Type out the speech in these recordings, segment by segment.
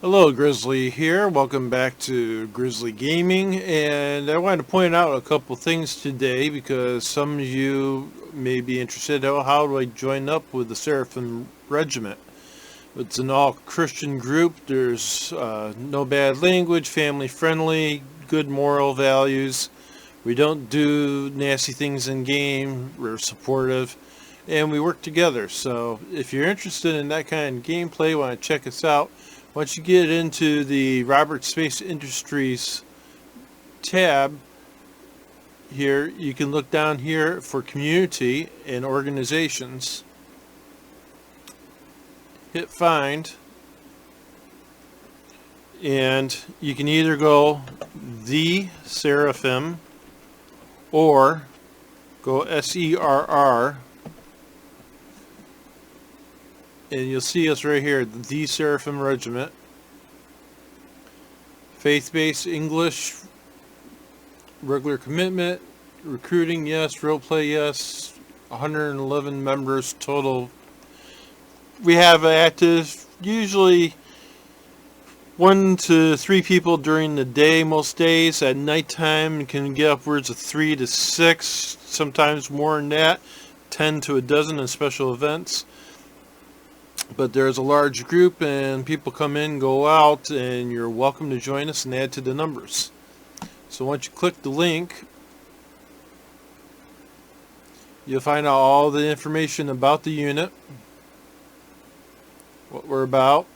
Hello, Grizzly here. Welcome back to Grizzly Gaming, and I wanted to point out a couple things today because some of you may be interested. How do I join up with the Seraphim Regiment? It's an all-Christian group. There's no bad language, family-friendly, good moral values. We don't do nasty things in game. We're supportive, and we work together. So if you're interested in that kind of gameplay, want to check us out. Once you get into the Robert Space Industries tab here, you can look down here for community and organizations. Hit find, and you can either go the Seraphim or go SERR, and you'll see us right here, the Seraphim Regiment. Faith-based English, regular commitment, recruiting yes, roleplay yes, 111 members total. We have active usually 1 to 3 people during the day most days. At nighttime you can get upwards of 3 to 6, sometimes more than that, 10 to a dozen in special events. But there's a large group and people come in, go out, and you're welcome to join us and add to the numbers. So once you click the link, you'll find out all the information about the unit, what we're about,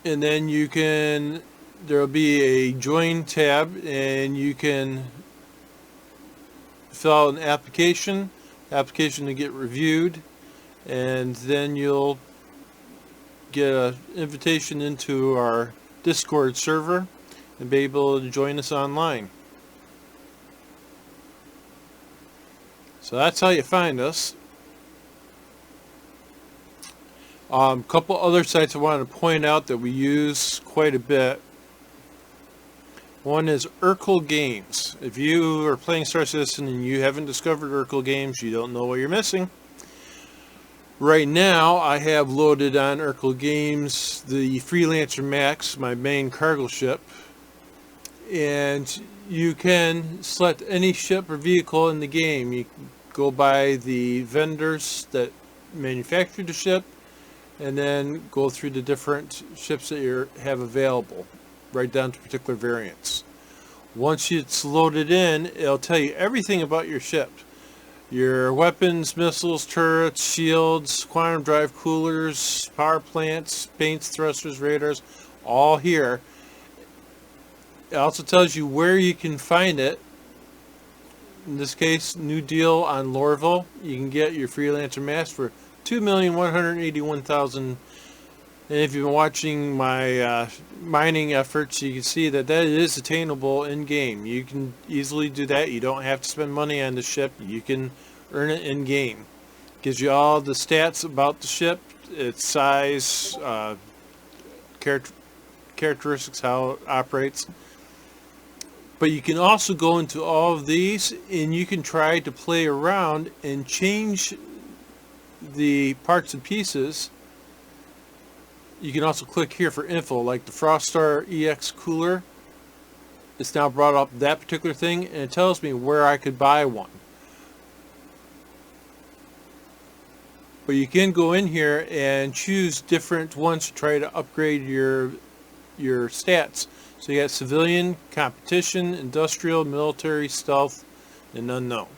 and then there'll be a join tab, and you can fill out an application to get reviewed, and then you'll get an invitation into our Discord server and be able to join us online. So that's how you find us. A couple other sites I wanted to point out that we use quite a bit. One is Urkel Games. If you are playing Star Citizen and you haven't discovered Urkel Games, you don't know what you're missing. Right now, I have loaded on Urkel Games the Freelancer Max, my main cargo ship. And you can select any ship or vehicle in the game. You go by the vendors that manufactured the ship, and then go through the different ships that you have available, right down to particular variants. Once it's loaded in, it'll tell you everything about your ship. Your weapons, missiles, turrets, shields, quantum drive coolers, power plants, paints, thrusters, radars, all here. It also tells you where you can find it. In this case, new deal on Lorville. You can get your Freelancer Mask for 2,181,000. And if you've been watching my mining efforts, you can see that is attainable in game. You can easily do that. You don't have to spend money on the ship. You can earn it in game. Gives you all the stats about the ship, its size, characteristics, how it operates. But you can also go into all of these and you can try to play around and change the parts and pieces. You can also click here for info, like the Froststar EX cooler. It's now brought up that particular thing, and it tells me where I could buy one. But you can go in here and choose different ones to try to upgrade your stats. So you got civilian, competition, industrial, military, stealth, and unknown.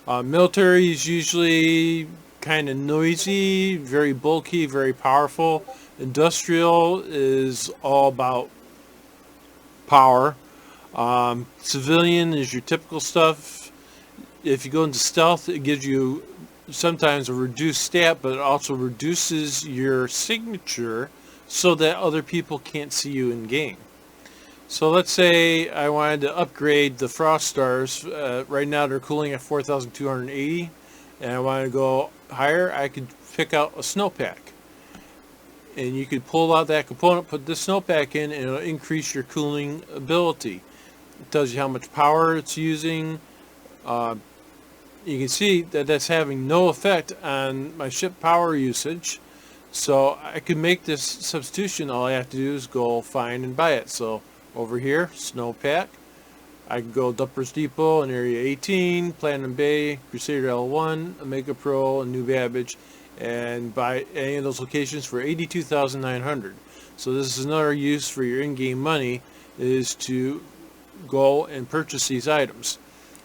Military is usually kind of noisy, very bulky, very powerful. Industrial is all about power. Civilian is your typical stuff. If you go into stealth, it gives you sometimes a reduced stat, but it also reduces your signature so that other people can't see you in game. So let's say I wanted to upgrade the Frost Stars. Right now they're cooling at 4,280, and I wanted to go higher. I could pick out a snowpack, and you could pull out that component, put this snowpack in, and it'll increase your cooling ability. It tells you how much power it's using, You can see that that's having no effect on my ship power usage. So I can make this substitution. All I have to do is go find and buy it. So over here, snowpack. I can go Dumpers Depot in Area 18, Platinum Bay, Crusader L1, Omega Pro, and New Babbage, and buy any of those locations for $82,900. So this is another use for your in-game money, is to go and purchase these items.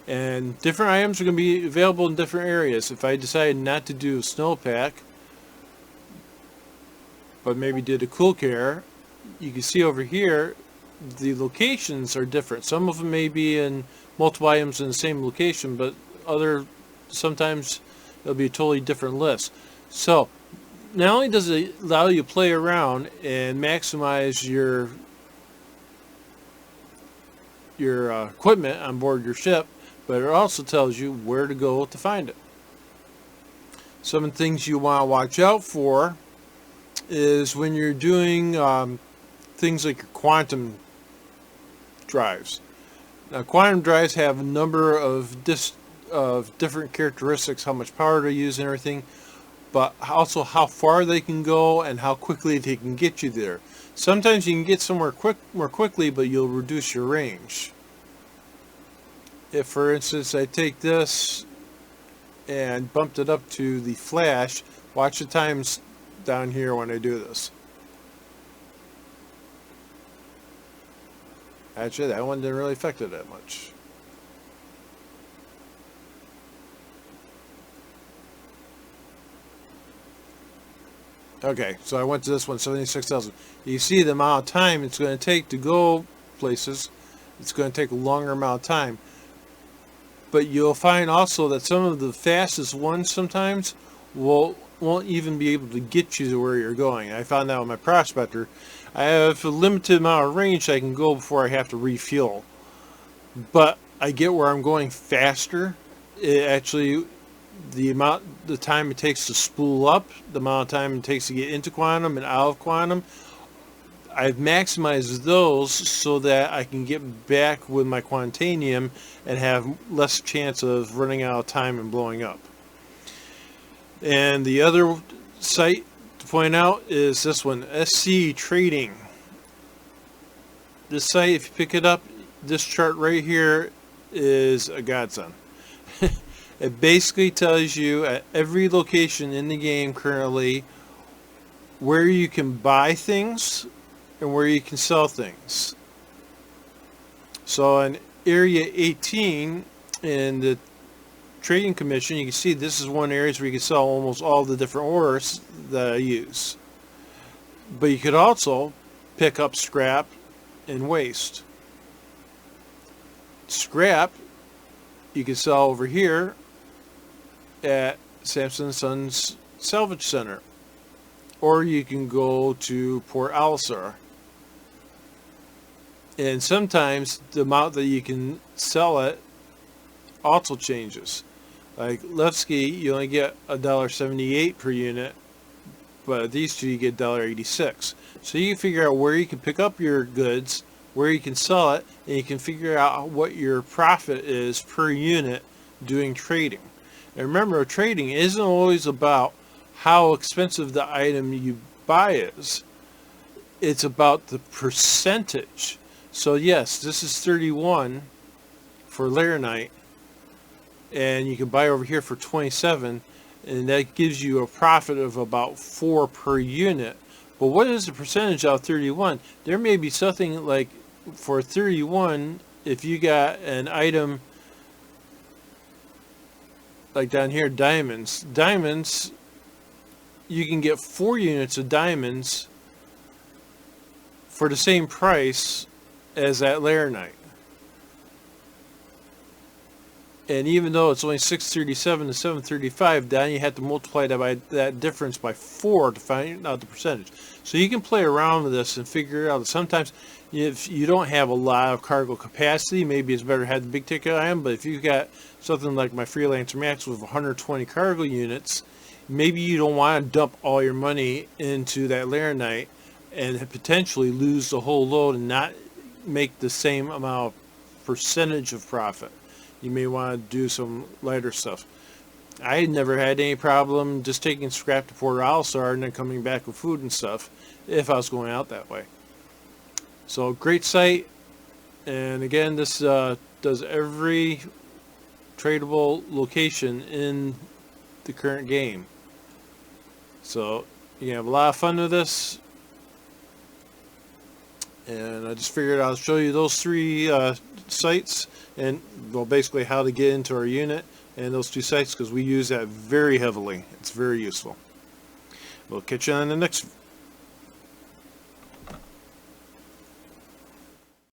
And different items are going to be available in different areas. If I decide not to do a snowpack, but maybe did a cool care, you can see over here the locations are different. Some of them may be in multiple items in the same location, but sometimes it'll be a totally different list. So not only does it allow you to play around and maximize your equipment on board your ship, but it also tells you where to go to find it. Some of the things you want to watch out for is when you're doing things like your quantum drives. Now, quantum drives have a number of different characteristics, how much power they use and everything, but also how far they can go and how quickly they can get you there. Sometimes you can get somewhere more quickly, but you'll reduce your range. If, for instance, I take this and bumped it up to the flash, watch the times down here when I do this. Actually, that one didn't really affect it that much. Okay, so I went to this one, 76,000. You see the amount of time it's going to take to go places. It's going to take a longer amount of time. But you'll find also that some of the fastest ones sometimes won't even be able to get you to where you're going. I found that with my prospector. I have a limited amount of range I can go before I have to refuel. But I get where I'm going faster. It actually, the time it takes to spool up, the amount of time it takes to get into quantum and out of quantum, I've maximized those so that I can get back with my quantanium and have less chance of running out of time and blowing up. And the other site to point out is this one, SC Trading. This site, if you pick it up, this chart right here is a godsend. It basically tells you at every location in the game currently where you can buy things and where you can sell things. So in Area 18 in the Trading Commission, you can see this is one area where you can sell almost all the different ores that I use. But you could also pick up scrap and waste. Scrap you can sell over here at Samson & Sons Salvage Center, or you can go to Port Alisar. And sometimes the amount that you can sell it also changes. Like Levski, you only get $1.78 per unit, but these two you get $1.86. So you can figure out where you can pick up your goods, where you can sell it, and you can figure out what your profit is per unit doing trading. And remember, trading isn't always about how expensive the item you buy is. It's about the percentage. So yes, this is 31 for Laranite, and you can buy over here for 27, and that gives you a profit of about 4 per unit. But what is the percentage out of 31? There may be something like for 31, if you got an item like down here, diamonds, you can get 4 units of diamonds for the same price as that Laranite. And even though it's only 637 to 735, then you have to multiply that difference by 4 to find out the percentage. So you can play around with this and figure out that sometimes if you don't have a lot of cargo capacity, maybe it's better to have the big ticket item. But if you've got something like my Freelancer Max with 120 cargo units, maybe you don't want to dump all your money into that Laranite and potentially lose the whole load and not make the same amount of percentage of profit. you may want to do some lighter stuff. I never had any problem just taking scrap to Port Alisar and then coming back with food and stuff if I was going out that way. So great site, and again, this does every tradable location in the current game. So you can have a lot of fun with this, and I just figured I'll show you those three sites, and well, basically how to get into our unit and those two sites, because we use that very heavily. It's very useful. We'll catch you on the next